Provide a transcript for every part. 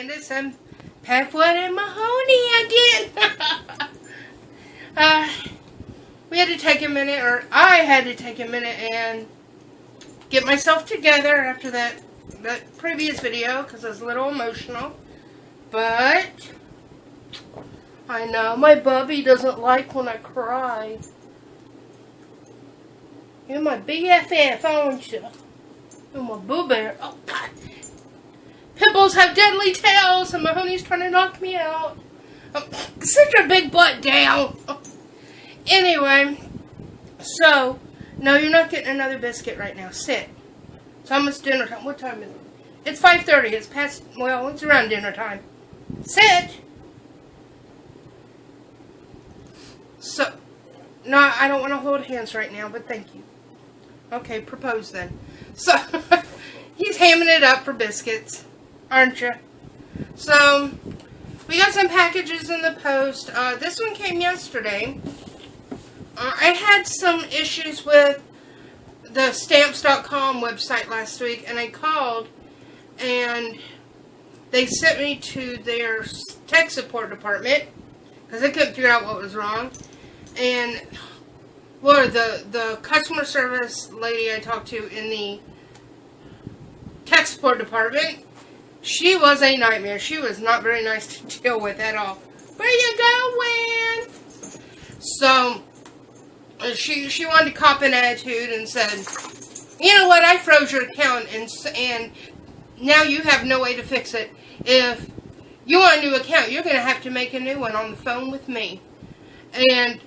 Candace and Petwood and Mahoney again. We had to take a minute, or I had to take a minute and get myself together after that previous video because I was a little emotional. But I know my bubby doesn't like when I cry. You're my BFF, aren't you? You're my boo bear. Oh God. Pitbulls have deadly tails, and Mahoney's trying to knock me out. Oh, sit your big butt down. Oh. Anyway, so no, you're not getting another biscuit right now. Sit. It's almost dinner time. What time is it? It's 5:30. It's past. Well, it's around dinner time. Sit. So, no, I don't want to hold hands right now, but thank you. Okay, propose then. So, he's hamming it up for biscuits, aren't you? So, we got some packages in the post. This one came yesterday. I had some issues with the stamps.com website last week, and I called, and they sent me to their tech support department, because they couldn't figure out what was wrong. And well, the customer service lady I talked to in the tech support department, she was a nightmare. She was not very nice to deal with at all. Where you going? So she wanted to cop an attitude and said, you know what, I froze your account and now you have no way to fix it. If you want a new account, you're going to have to make a new one on the phone with me. And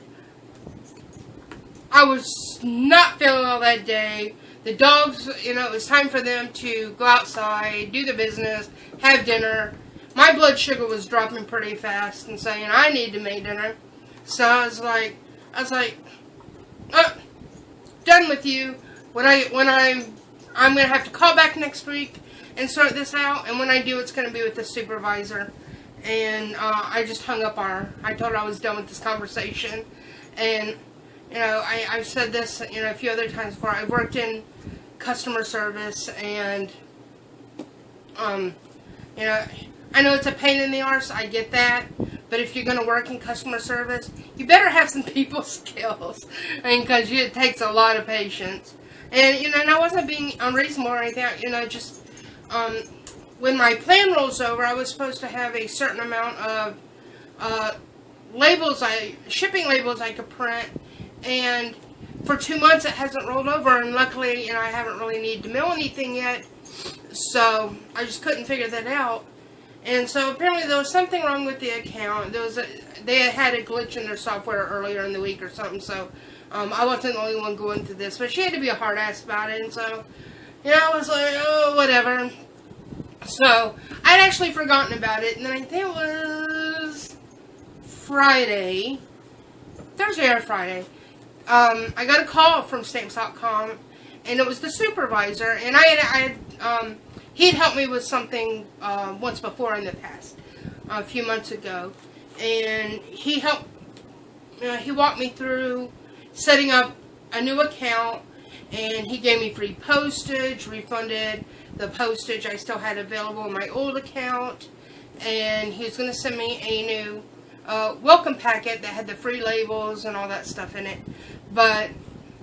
I was not feeling all that day. The dogs, you know, it was time for them to go outside, do their business, have dinner. My blood sugar was dropping pretty fast and saying I need to make dinner. So I was like, done with you. I'm going to have to call back next week and sort this out. And when I do, it's going to be with the supervisor. And I just hung up on her. I told her I was done with this conversation. And you know, I've said this, you know, a few other times before. I've worked in customer service, and, you know, I know it's a pain in the arse. I get that. But if you're going to work in customer service, you better have some people skills. I mean, because it takes a lot of patience. And, you know, and I wasn't being unreasonable or anything. You know, just, when my plan rolls over, I was supposed to have a certain amount of, shipping labels I could print. And for 2 months it hasn't rolled over, and luckily, you know, I haven't really needed to mail anything yet, so I just couldn't figure that out. And so apparently there was something wrong with the account. They had a glitch in their software earlier in the week or something, so I wasn't the only one going through this, but she had to be a hard ass about it. And so, you know, I was like, oh, whatever. So I'd actually forgotten about it, and then I think it was Thursday or Friday. I got a call from stamps.com, and it was the supervisor, and he had helped me with something once before in the past, a few months ago, and he helped, he walked me through setting up a new account, and he gave me free postage, refunded the postage I still had available in my old account, and he was going to send me a new welcome packet that had the free labels and all that stuff in it. But,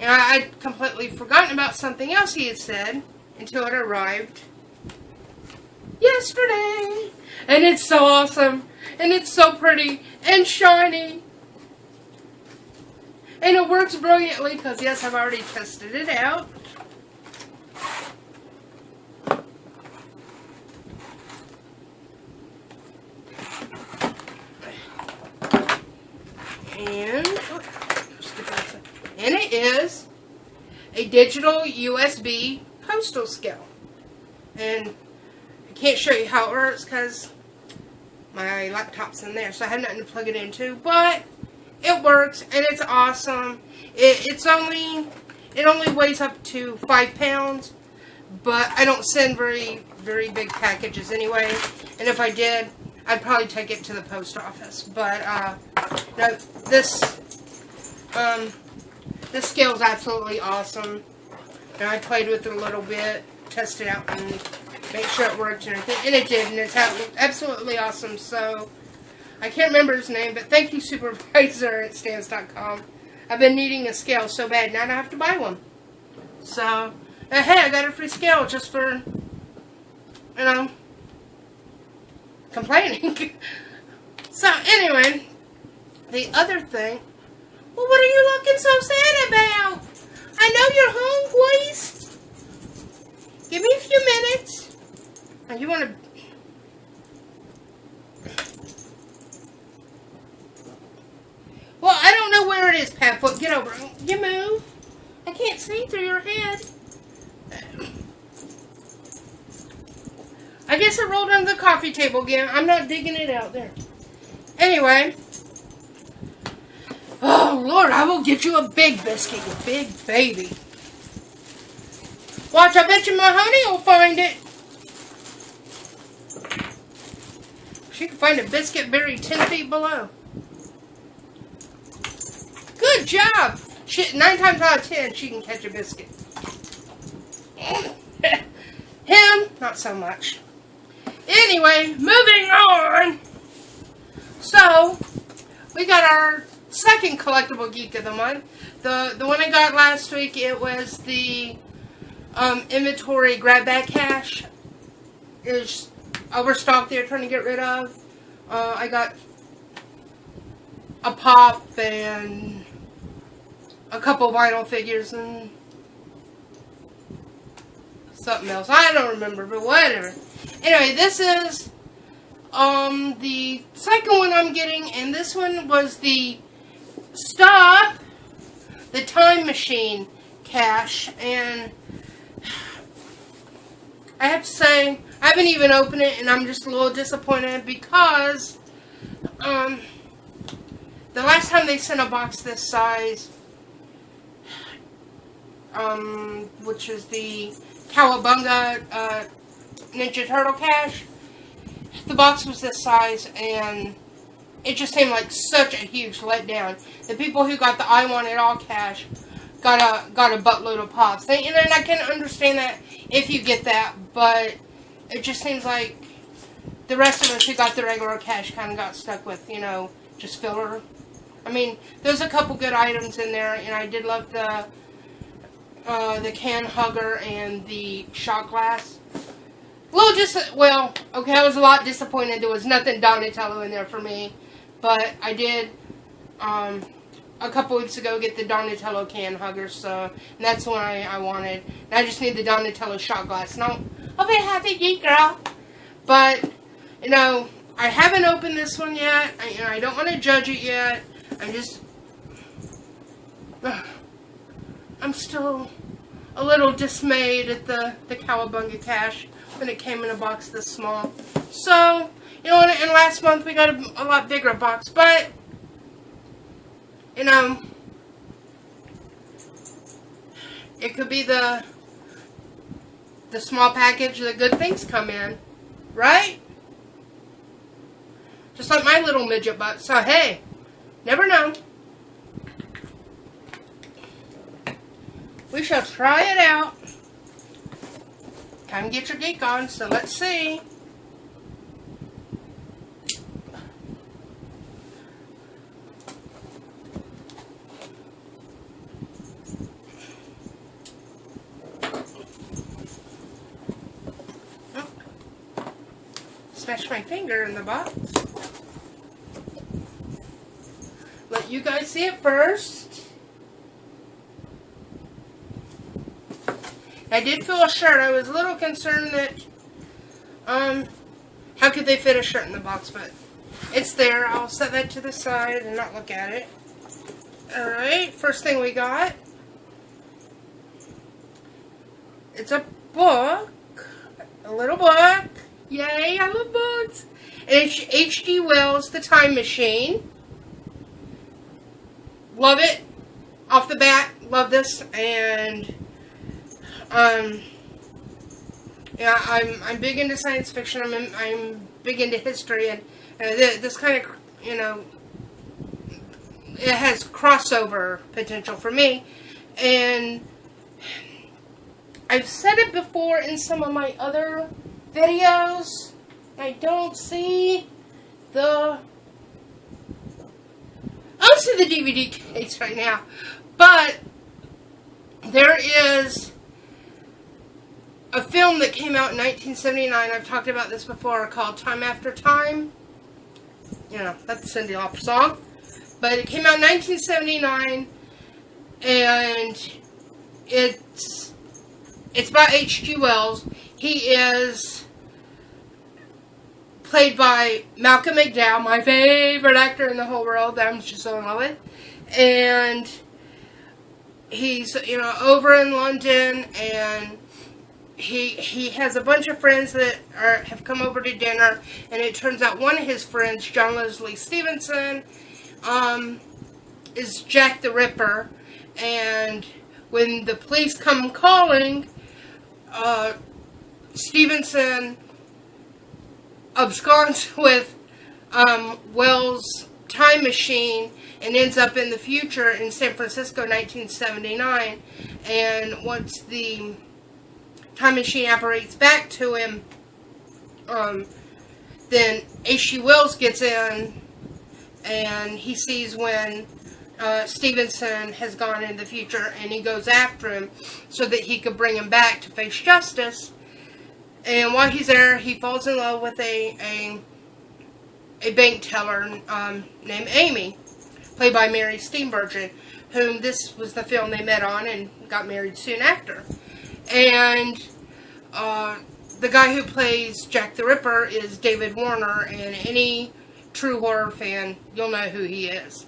you know, I'd completely forgotten about something else he had said until it arrived yesterday. And it's so awesome. And it's so pretty and shiny. And it works brilliantly because, yes, I've already tested it out. And it is a digital USB postal scale. And I can't show you how it works because my laptop's in there, so I have nothing to plug it into. But it works, and it's awesome. It only weighs up to 5 pounds, but I don't send very big packages anyway. And if I did, I'd probably take it to the post office. But no, this scale is absolutely awesome. And I played with it a little bit, tested it out, and make sure it worked and everything. And it did, and it's absolutely awesome. So, I can't remember his name, but thank you, Supervisor at Stamps.com. I've been needing a scale so bad, now I don't have to buy one. So, hey, I got a free scale just for, you know, complaining. So, anyway, the other thing, well, what are you looking so sad about? I know you're home, boys. Give me a few minutes. And you want to... Well, I don't know where it is, Patfoot. Get over it. You move. I can't see through your head. I guess it rolled under the coffee table again. I'm not digging it out there. Anyway. Oh, Lord, I will get you a big biscuit, you big baby. Watch, I bet you my honey will find it. She can find a biscuit buried 10 feet below. Good job. 9 times out of 10, she can catch a biscuit. Him, not so much. Anyway, moving on. So, we got our second collectible geek of the month. The one I got last week, it was the inventory grab bag cache. It's overstocked they're trying to get rid of. I got a pop and a couple vinyl figures and something else. I don't remember, but whatever. Anyway, this is the second one I'm getting, and this one was the Stop the Time Machine cache, and I have to say, I haven't even opened it, and I'm just a little disappointed because the last time they sent a box this size, which is the Cowabunga Ninja Turtle cache, the box was this size, and it just seemed like such a huge letdown. The people who got the I Want It All cache got a buttload of pops. And I can understand that if you get that, but it just seems like the rest of us who got the regular cache kind of got stuck with, you know, just filler. I mean, there's a couple good items in there, and I did love the can hugger and the shot glass. Well, okay, I was a lot disappointed. There was nothing Donatello in there for me. But I did, a couple weeks ago, get the Donatello can hugger, so that's the one I wanted. And I just need the Donatello shot glass. No, I'll be a happy geek girl. But, you know, I haven't opened this one yet. I don't want to judge it yet. I'm still a little dismayed at the Cowabunga cache when it came in a box this small. So, you know, and last month we got a lot bigger box, but, you know, it could be the small package that good things come in, right? Just like my little midget butt. So, hey, never know. We shall try it out. Time to get your geek on, so let's see. Smash my finger in the box. Let you guys see it first. I did feel a shirt. I was a little concerned that, how could they fit a shirt in the box, but it's there. I'll set that to the side and not look at it. Alright, first thing we got. It's a book. A little book. Yay, I love books. And it's H.G. Wells' The Time Machine. Love it. Off the bat, love this. And, yeah, I'm big into science fiction. I'm big into history. And this kind of, you know, it has crossover potential for me. And I've said it before in some of my other videos. I don't see the... I don't see the DVD case right now. But there is a film that came out in 1979. I've talked about this before, called Time After Time. You know, that's a Cyndi Lauper song. But it came out in 1979, and it's about H.G. Wells. He is played by Malcolm McDowell, my favorite actor in the whole world that I'm just so in love with. And he's, you know, over in London, and he has a bunch of friends that have come over to dinner, and it turns out one of his friends, John Leslie Stevenson, is Jack the Ripper. And when the police come calling, Stevenson absconds with Wells' time machine and ends up in the future in San Francisco, 1979. And once the time machine apparates back to him, then H.G. Wells gets in, and he sees when Stevenson has gone in the future, and he goes after him so that he could bring him back to face justice. And while he's there, he falls in love with a bank teller named Amy, played by Mary Steenburgen, whom this was the film they met on and got married soon after. And the guy who plays Jack the Ripper is David Warner, and any true horror fan, you'll know who he is.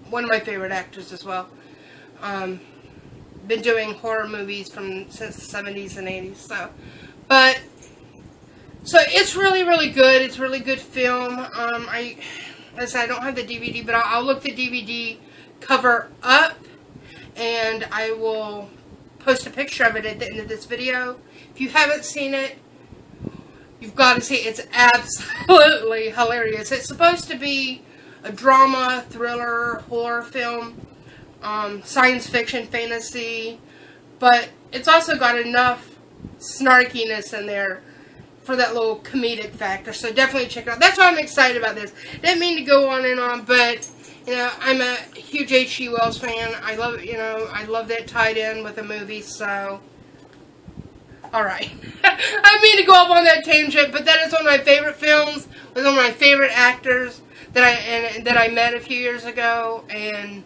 One of my favorite actors as well. Been doing horror movies since the 70s and 80s, so it's really, really good. It's a really good film. I don't have the DVD, but I'll look the DVD cover up, and I will post a picture of it at the end of this video. If you haven't seen it, you've got to see it. It's absolutely hilarious. It's supposed to be a drama, thriller, horror film, science fiction, fantasy, but it's also got enough snarkiness in there for that little comedic factor, so definitely check it out. That's why I'm excited about this. Didn't mean to go on and on, but, you know, I'm a huge H.G. Wells fan. I love it, you know, I love that tied in with a movie, so, alright. I didn't mean to go off on that tangent, but that is one of my favorite films, with one of my favorite actors that I met a few years ago, and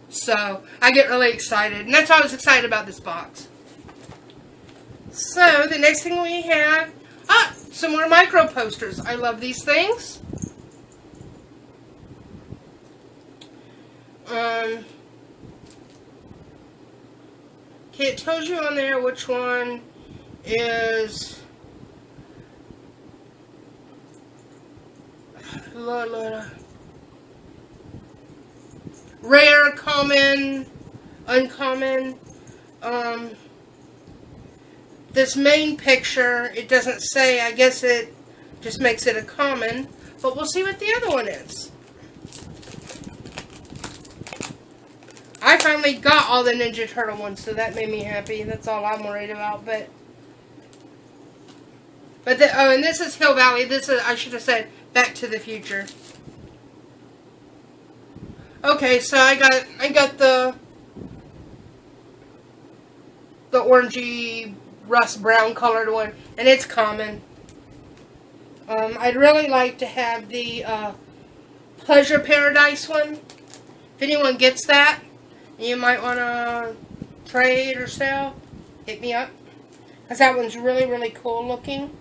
so I get really excited, and that's why I was excited about this box. So the next thing we have, some more micro posters. I love these things. Okay, it tells you on there which one is rare, common, uncommon. This main picture, it doesn't say. I guess it just makes it a common, but we'll see what the other one is. I finally got all the Ninja Turtle ones, so that made me happy. That's all I'm worried about. And this is Hill Valley. This is, I should have said, Back to the Future. Okay, so I got the orangey rust brown colored one, and it's common. I'd really like to have the Pleasure Paradise one. If anyone gets that, you might want to trade or sell, hit me up, because that one's really, really cool looking.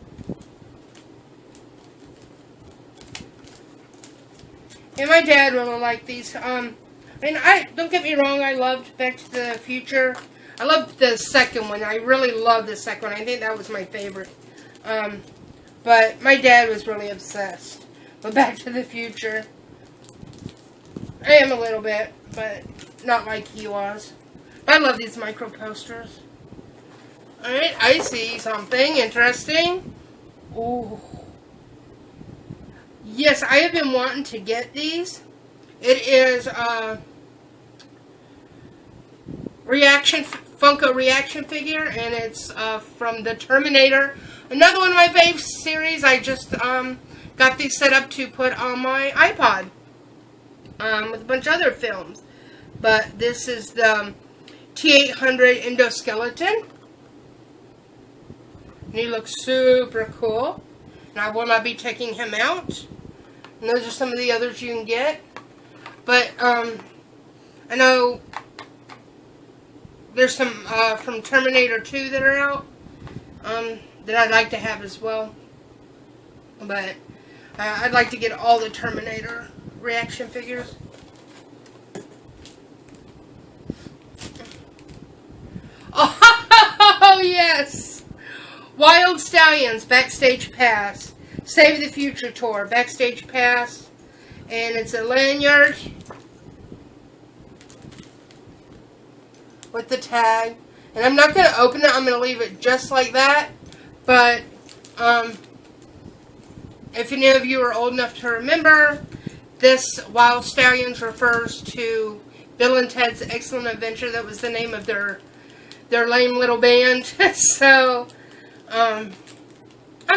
And my dad really liked these. I mean, don't get me wrong, I loved Back to the Future. I loved the second one. I really loved the second one. I think that was my favorite. But my dad was really obsessed with Back to the Future. I am a little bit, but not like he was. But I love these micro posters. Alright, I see something interesting. Ooh. Yes, I have been wanting to get these. It is Funko reaction figure, and it's from the Terminator Another one of my fave series. I just got these set up to put on my iPod with a bunch of other films. But this is the T800 endoskeleton. And he looks super cool. And I will not be taking him out. And those are some of the others you can get. But I know there's some from Terminator 2 that are out that I'd like to have as well. But I'd like to get all the Terminator reaction figures. Oh, yes! Wild Stallions Backstage Pass. Save the Future Tour Backstage Pass. And it's a lanyard with the tag. And I'm not going to open it. I'm going to leave it just like that. But if any of you are old enough to remember, this Wild Stallions refers to Bill and Ted's Excellent Adventure. That was the name of their lame little band. So, I'm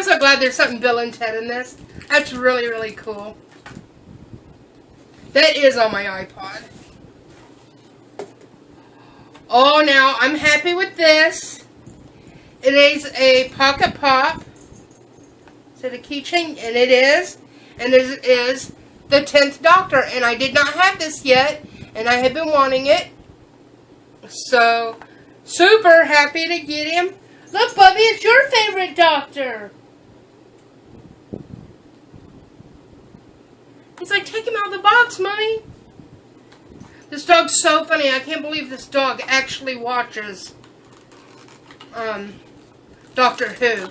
so glad there's something Bill and Ted in this. That's really, really cool. That is on my iPod. Oh, now, I'm happy with this. It is a Pocket Pop. Is it a keychain? And it is. And it is the 10th Doctor. And I did not have this yet. And I have been wanting it. So, super happy to get him. Look, Bubby, it's your favorite Doctor. He's like, take him out of the box, Mommy. This dog's so funny. I can't believe this dog actually watches Doctor Who.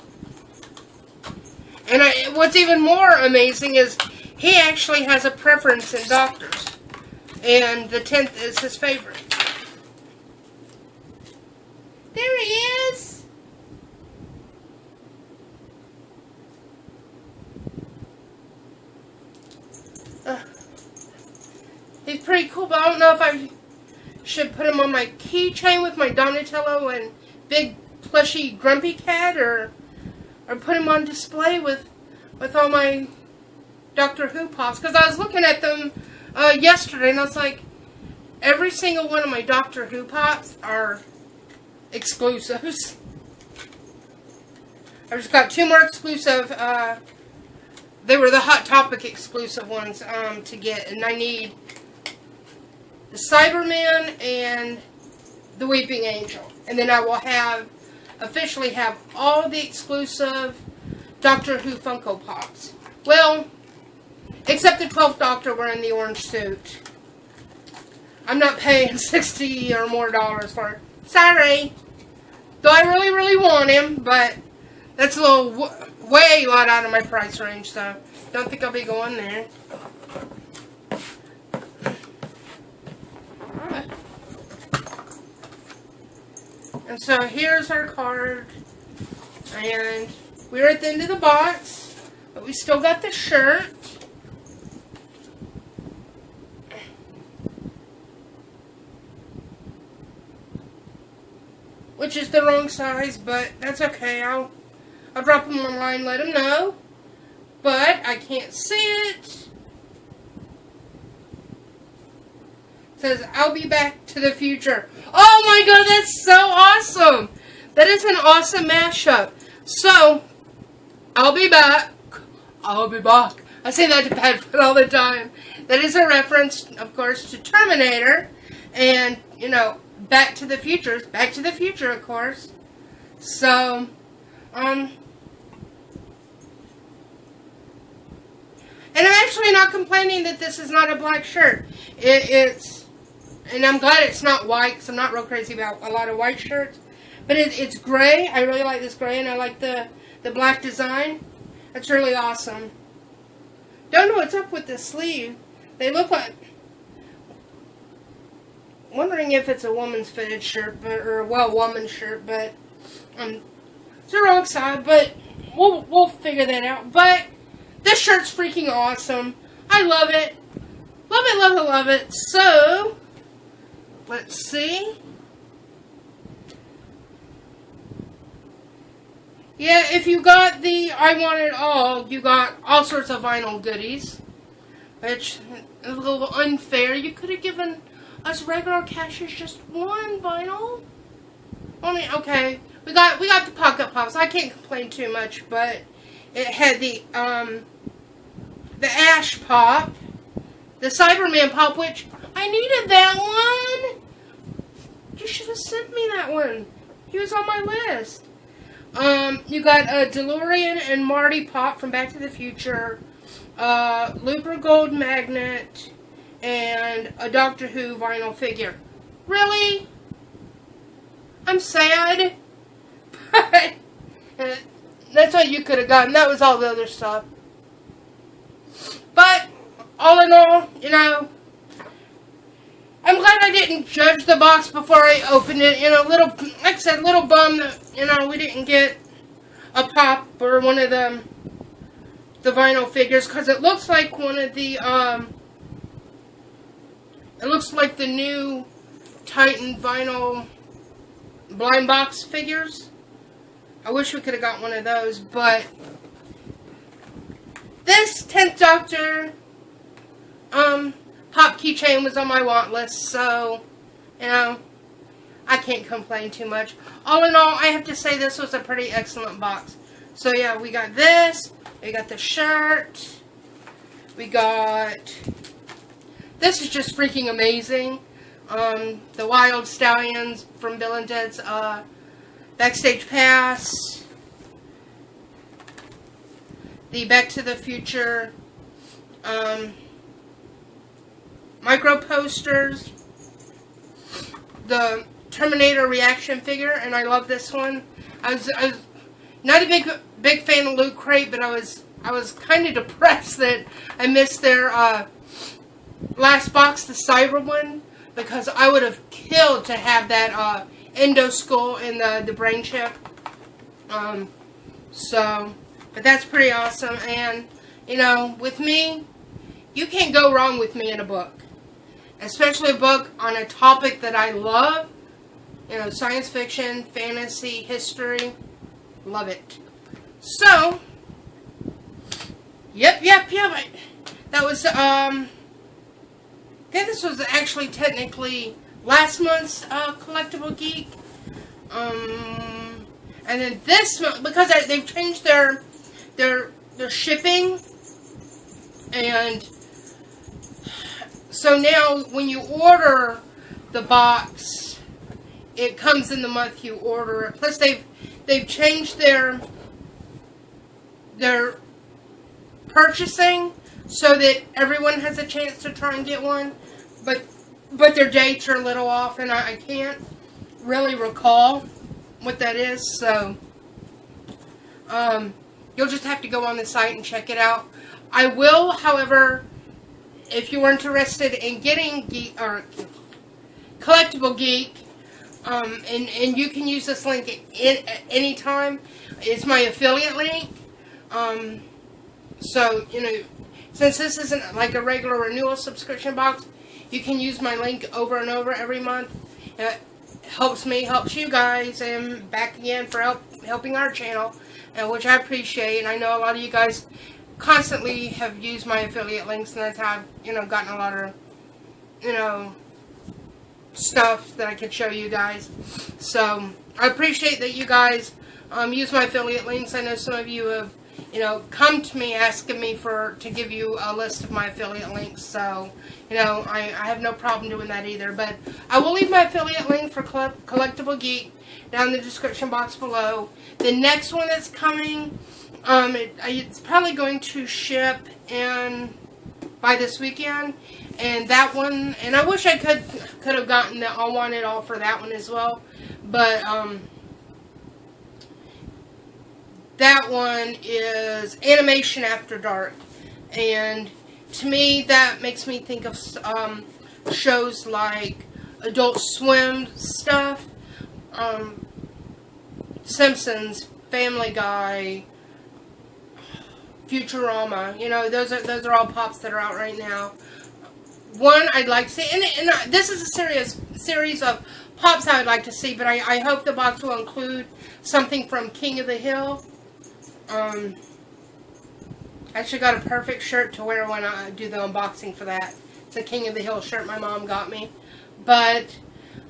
And what's even more amazing is he actually has a preference in doctors. And the 10th is his favorite. There he is. He's pretty cool, but I don't know if I should put him on my keychain with my Donatello and big plushy grumpy cat, or put him on display with all my Doctor Who pops. Because I was looking at them yesterday, and I was like, every single one of my Doctor Who pops are exclusives. I've just got 2 more exclusive. They were the Hot Topic exclusive ones to get, and I need the Cyberman and the Weeping Angel. And then I will officially have all the exclusive Doctor Who Funko Pops. Well, except the 12th Doctor wearing the orange suit. I'm not paying $60 or more for it. Sorry. Though I really, really want him, but that's a little way lot out of my price range, so don't think I'll be going there. And so here's our card, and we're at the end of the box, but we still got the shirt. Which is the wrong size, but that's okay. I'll drop them online, let them know. But I can't see it. It says, I'll be back to the future. Oh my god, that's so awesome. That is an awesome mashup. So, I'll be back. I'll be back. I say that to Padfoot all the time. That is a reference, of course, to Terminator. And, you know, Back to the Future. Back to the Future, of course. So, and I'm actually not complaining that this is not a black shirt. It's, and I'm glad it's not white, because I'm not real crazy about a lot of white shirts. But it's gray. I really like this gray, and I like the black design. That's really awesome. Don't know what's up with the sleeve. They look like, wondering if it's a woman's fitted shirt, but, or well, woman's shirt, but it's the wrong side. But we'll figure that out. But this shirt's freaking awesome. I love it. Love it, love it, love it. So, let's see. Yeah, if you got the I Want It All, you got all sorts of vinyl goodies, which is a little unfair. You could have given us regular cashiers just one vinyl. Only okay. We got the pocket pops. I can't complain too much, but it had the Ash pop, the Cyberman pop, which I needed that one. You should have sent me that one. He was on my list. You got a DeLorean and Marty pop from Back to the Future, Looper Gold magnet, and a Doctor Who vinyl figure. Really? I'm sad. But that's what you could have gotten. That was all the other stuff. But all in all, you know, I'm glad I didn't judge the box before I opened it. You know, like I said, little bum that, you know, we didn't get a pop or one of the vinyl figures, because it looks like one of the it looks like the new Titan vinyl blind box figures. I wish we could have got one of those, but this 10th Doctor pop keychain was on my want list, so, you know, I can't complain too much. All in all, I have to say this was a pretty excellent box. So yeah, we got this, we got the shirt, we got, this is just freaking amazing. The Wild Stallions from Bill and Ted's Backstage Pass, the Back to the Future micro posters, the Terminator reaction figure, and I love this one. I was not a big fan of Loot Crate, but I was kind of depressed that I missed their last box, the Cyber one, because I would have killed to have that Endo Skull and the brain chip. But that's pretty awesome, and you know, with me, you can't go wrong with me in a book. Especially a book on a topic that I love. You know, science fiction, fantasy, history. Love it. So, yep. That was, I think this was actually technically last month's Collectible Geek. And then this month, because they've changed their shipping, and so now when you order the box, it comes in the month you order it. Plus they've changed their purchasing so that everyone has a chance to try and get one, but their dates are a little off, and I can't really recall what that is, so you'll just have to go on the site and check it out. I will, however, if you're interested in getting Collectible Geek, and you can use this link at any time. It's my affiliate link. So, you know, since this isn't like a regular renewal subscription box, you can use my link over and over every month. It helps me, helps you guys, and back again for helping our channel, which I appreciate. And I know a lot of you guys constantly have used my affiliate links, and that's how I've, you know, gotten a lot of, you know, stuff that I could show you guys. So I appreciate that you guys use my affiliate links. I know some of you have, you know, come to me asking me to give you a list of my affiliate links. So, you know, I have no problem doing that either. But I will leave my affiliate link for Collectible Geek down in the description box below. The next one that's coming, it's probably going to ship by this weekend, and that one, and I wish I could have gotten the I Want It All for that one as well, but that one is Animation After Dark, and to me that makes me think of shows like Adult Swim stuff, Simpsons, Family Guy, Futurama. You know, those are all pops that are out right now. One I'd like to see, and this is a series of pops I would like to see, but I hope the box will include something from King of the Hill. I actually got a perfect shirt to wear when I do the unboxing for that. It's a King of the Hill shirt my mom got me. But,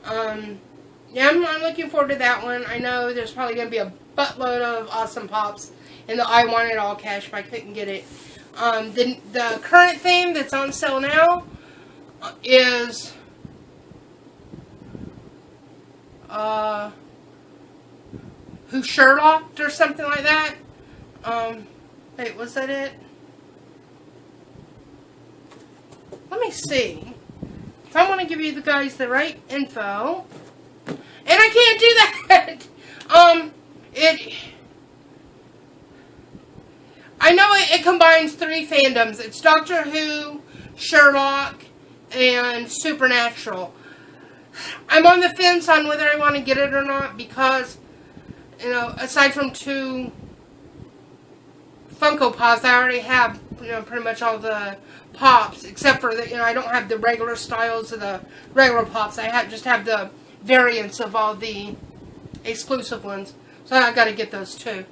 yeah, I'm looking forward to that one. I know there's probably going to be a buttload of awesome pops in the I Want It All cache, but I couldn't get it. The current theme that's on sale now is Who Sherlocked or something like that. Wait, was that it? Let me see. If I want to give you the guys the right info. And I can't do that! I know it combines 3 fandoms. It's Doctor Who, Sherlock, and Supernatural. I'm on the fence on whether I want to get it or not because, you know, aside from 2 Funko Pops, I already have, you know, pretty much all the pops, except for that, you know, I don't have the regular styles of the regular pops. I just have the variants of all the exclusive ones. So I got to get those too.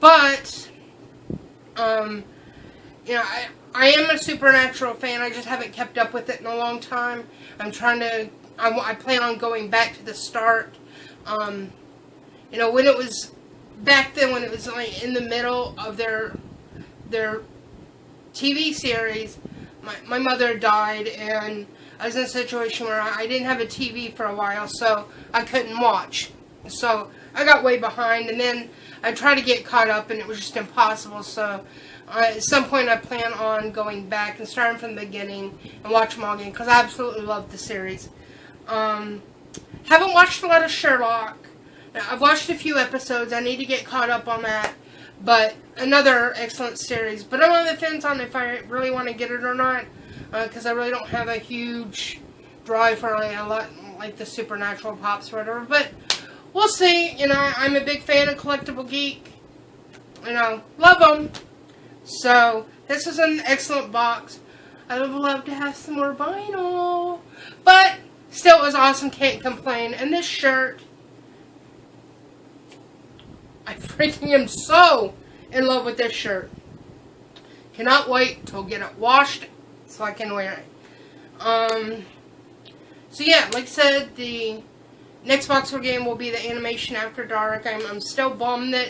But, you know, I am a Supernatural fan. I just haven't kept up with it in a long time. I'm trying to, I plan on going back to the start. You know, when it was, back then when it was like in the middle of their TV series, my mother died and I was in a situation where I didn't have a TV for a while, so I couldn't watch. So I got way behind, and then I tried to get caught up and it was just impossible. So at some point I plan on going back and starting from the beginning and watch them all again because I absolutely love the series. Haven't watched a lot of Sherlock. Now, I've watched a few episodes. I need to get caught up on that. But another excellent series. But I'm on the fence on if I really want to get it or not. Because I really don't have a huge drive for a lot like the Supernatural pops or whatever. But we'll see. You know, I'm a big fan of CollectibleGEEK. You know, love them. So this is an excellent box. I would love to have some more vinyl. But still, it was awesome. Can't complain. And this shirt, I freaking am so in love with this shirt. Cannot wait till get it washed so I can wear it. So yeah, like I said, the next box we're getting will be the Animation After Dark. I'm still bummed that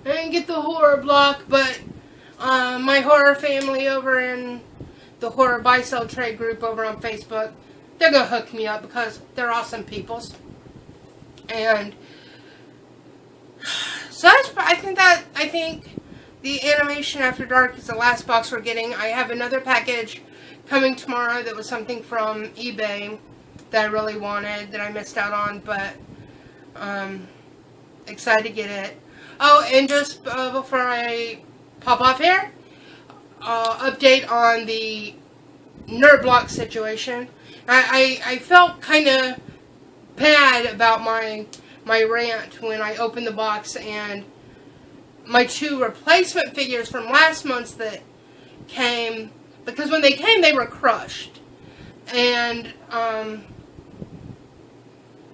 I didn't get the horror block, but my horror family over in the horror buy-sell trade group over on Facebook, they're gonna hook me up because they're awesome peoples. And so I think the Animation After Dark is the last box we're getting. I have another package coming tomorrow that was something from eBay that I really wanted that I missed out on, but excited to get it. Oh, and just before I pop off here, update on the Nerd Block situation. I felt kind of bad about my rant when I opened the box and my 2 replacement figures from last month that came, because when they came they were crushed, and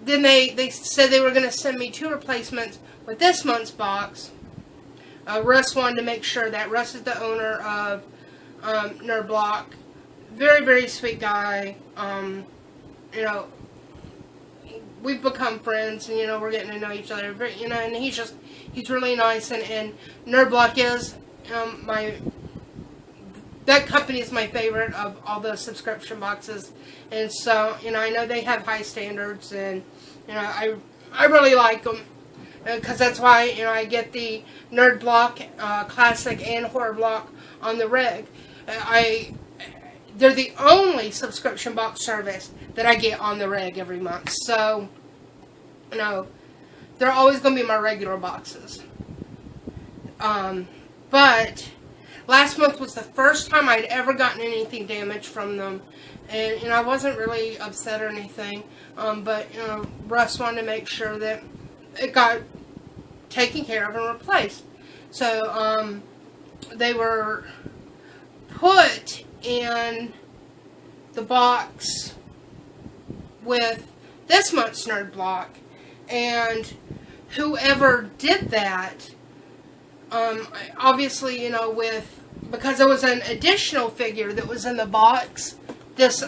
then they said they were going to send me 2 replacements with this month's box. Russ wanted to make sure that Russ is the owner of Nerd Block. Very, very sweet guy. You know, we've become friends, and, you know, we're getting to know each other, you know, and he's really nice, and Nerd Block is, that company is my favorite of all the subscription boxes, and so, you know, I know they have high standards, and, you know, I really like them, because that's why, you know, I get the Nerd Block, Classic, and Horror Block on the reg. They're the only subscription box service that I get on the reg every month. So, you know, they're always going to be my regular boxes. But last month was the first time I'd ever gotten anything damaged from them. And, you know, I wasn't really upset or anything. But, you know, Russ wanted to make sure that it got taken care of and replaced. So, they were put in the box with this month's Nerd Block, and whoever did that Obviously, you know, because there was an additional figure that was in the box. This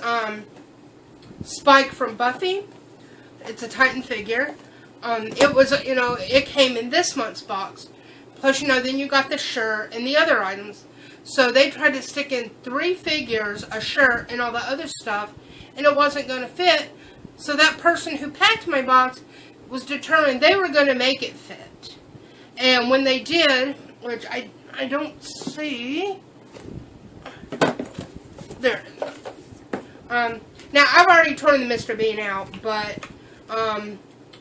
Spike from Buffy. It's a Titan figure. It was, you know, it came in this month's box. Plus, you know, then you got the shirt and the other items. So they tried to stick in 3 figures, a shirt, and all the other stuff, and it wasn't going to fit. So that person who packed my box was determined they were going to make it fit. And when they did, which I don't see, there. Now I've already torn the Mr. Bean out, but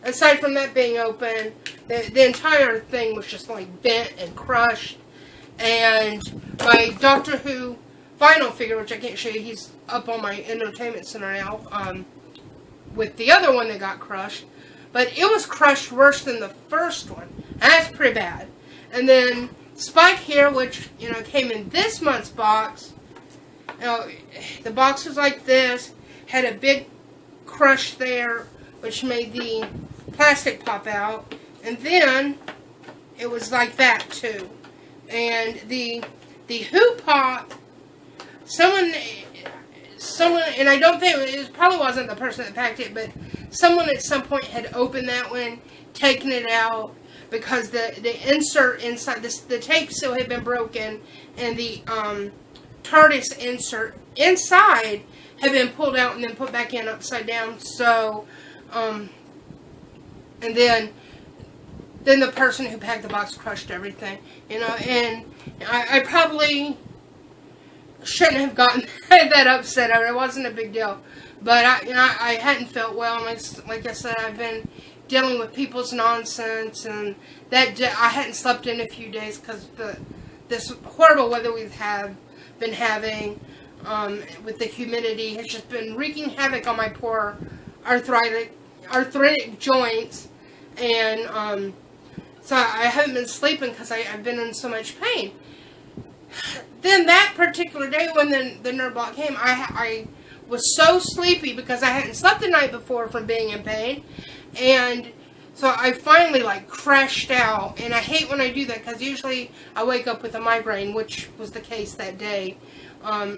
aside from that being open, the entire thing was just like bent and crushed. And my Doctor Who vinyl figure, which I can't show you, he's up on my entertainment center now, with the other one that got crushed. But it was crushed worse than the first one. And that's pretty bad. And then Spike here, which, you know, came in this month's box. You know, the box was like this. Had a big crush there, which made the plastic pop out. And then it was like that too. And the Who Pop, someone, and I don't think, it probably wasn't the person that packed it, but someone at some point had opened that one, taken it out, because the insert inside, the tape still had been broken, and the TARDIS insert inside had been pulled out and then put back in upside down. So, and then the person who packed the box crushed everything, you know, and I probably shouldn't have gotten that upset over it. It wasn't a big deal, but I hadn't felt well. Like I said, I've been dealing with people's nonsense, and that I hadn't slept in a few days because this horrible weather we've been having with the humidity has just been wreaking havoc on my poor arthritic joints, and so I haven't been sleeping because I've been in so much pain. Then that particular day when the nerve block came, I was so sleepy because I hadn't slept the night before from being in pain. And so I finally like crashed out. And I hate when I do that because usually I wake up with a migraine, which was the case that day.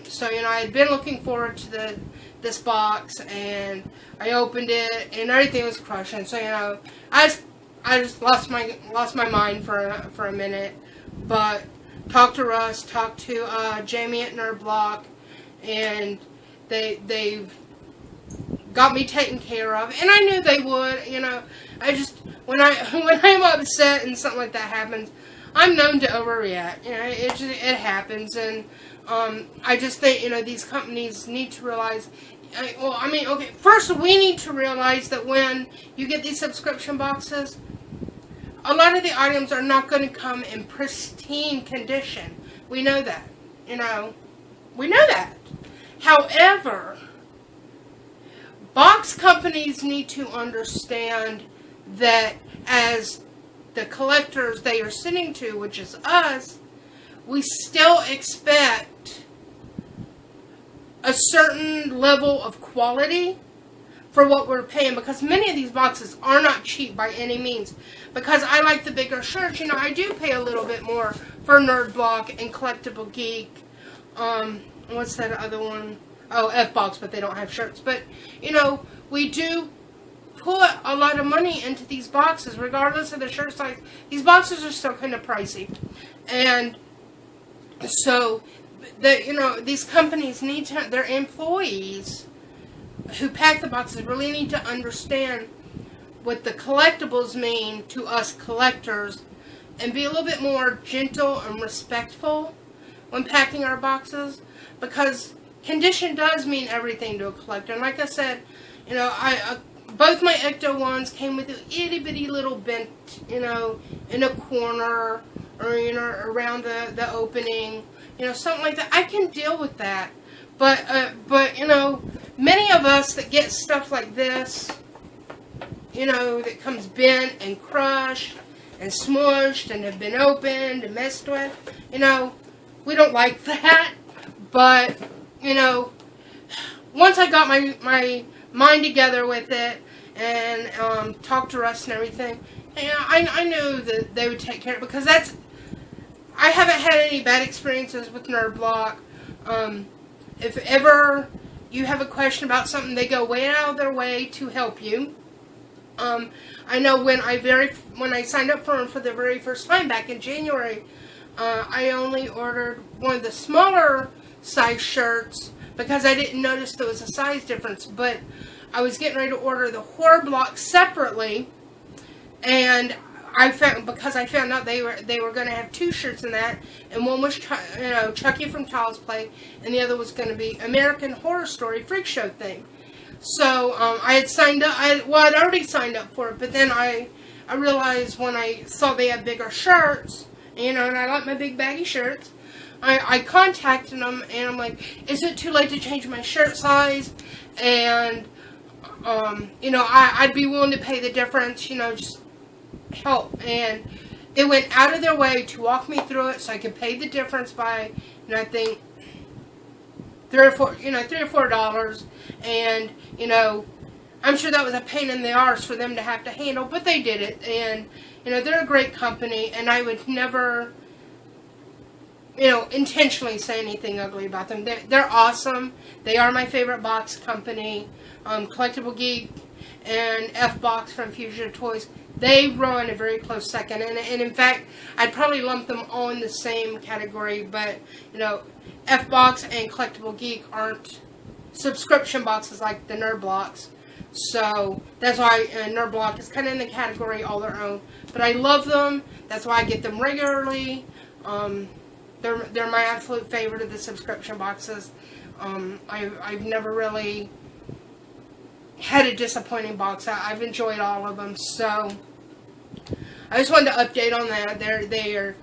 So, you know, I had been looking forward to this box, and I opened it and everything was crushing. So, you know, I just lost my mind for a minute. But talked to Russ, talked to Jamie at Nerve Block, and they've got me taken care of, and I knew they would. You know, I just when I'm upset and something like that happens, I'm known to overreact. You know, it happens, and I just think, you know, these companies need to realize. Well, I mean, okay, first we need to realize that when you get these subscription boxes, a lot of the items are not going to come in pristine condition. We know that. You know, we know that. However, box companies need to understand that as the collectors they are sitting to, which is us, we still expect a certain level of quality for what we're paying, because many of these boxes are not cheap by any means. Because I like the bigger shirts, you know, I do pay a little bit more for Nerd Block and CollectibleGEEK. What's that other one? Oh, F-Box, but they don't have shirts. But, you know, we do put a lot of money into these boxes, regardless of the shirt size. These boxes are still kind of pricey. And so, you know, these companies need to, their employees who pack the boxes really need to understand what the collectibles mean to us collectors, and be a little bit more gentle and respectful when packing our boxes, because condition does mean everything to a collector. And like I said, you know, both my Ecto ones came with an itty bitty little bent, you know, in a corner, or, you know, around the opening, you know, something like that. I can deal with that. But you know, many of us that get stuff like this, you know, that comes bent and crushed and smushed and have been opened and messed with, you know, we don't like that. But, you know, once I got my mind together with it and talked to Russ and everything, you know, I knew that they would take care of it, because I haven't had any bad experiences with Nerve Block. If ever you have a question about something, they go way out of their way to help you. I know when I signed up for them for the very first time back in January, I only ordered one of the smaller size shirts because I didn't notice there was a size difference. But I was getting ready to order the horror block separately, and because I found out they were going to have 2 shirts in that, and one was Chucky from Child's Play, and the other was going to be American Horror Story Freak Show thing. So I had signed up. I'd already signed up for it, but then I realized when I saw they had bigger shirts, and I like my big baggy shirts. I contacted them, and I'm like, is it too late to change my shirt size? And I'd be willing to pay the difference, just help. And they went out of their way to walk me through it so I could pay the difference by, I think, $3 or $4. And, I'm sure that was a pain in the arse for them to have to handle, but they did it. And, they're a great company, and I would never, intentionally say anything ugly about them. They're awesome. They are my favorite box company. CollectibleGEEK and F-Box from Fusion Toys, they run a very close second. And in fact, I'd probably lump them all in the same category, but, F-Box and CollectibleGEEK aren't subscription boxes like the Nerve Blocks. So that's why Nerve Block is kind of in the category all their own. But I love them. That's why I get them regularly. They're my absolute favorite of the subscription boxes. I've never really had a disappointing box. I've enjoyed all of them. So I just wanted to update on that. They're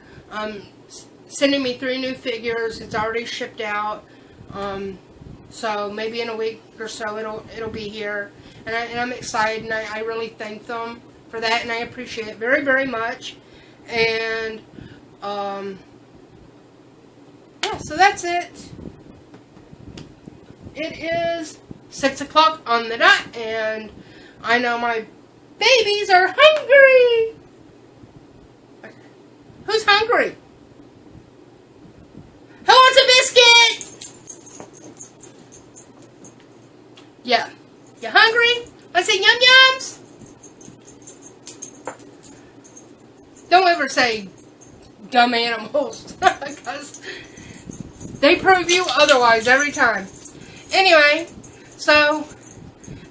sending me 3 new figures. It's already shipped out. So maybe in a week or so it'll be here. And I'm excited, and I really thank them for that, and I appreciate it very, very much. And yeah, so that's it. It is 6 o'clock on the dot, and I know my babies are hungry. Who's hungry? Who wants a biscuit? Yeah. You hungry? Want some yum-yums? Don't ever say dumb animals, because they prove you otherwise every time. Anyway, so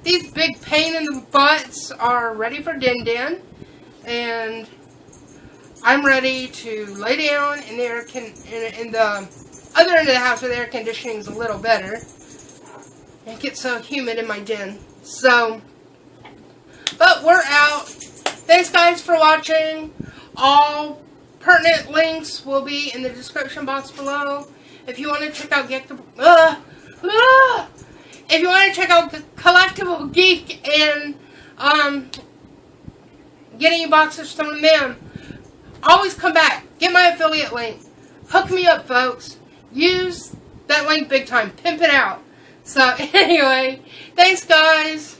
these big pain in the butts are ready for Din Din, and I'm ready to lay down in the other end of the house where the air conditioning is a little better. It gets so humid in my den. So, but we're out. Thanks guys for watching. All pertinent links will be in the description box below. If you want to check out if you want to check out CollectibleGEEK and get any boxes from them, always come back. Get my affiliate link. Hook me up, folks. Use that link big time. Pimp it out. So, anyway, thanks, guys.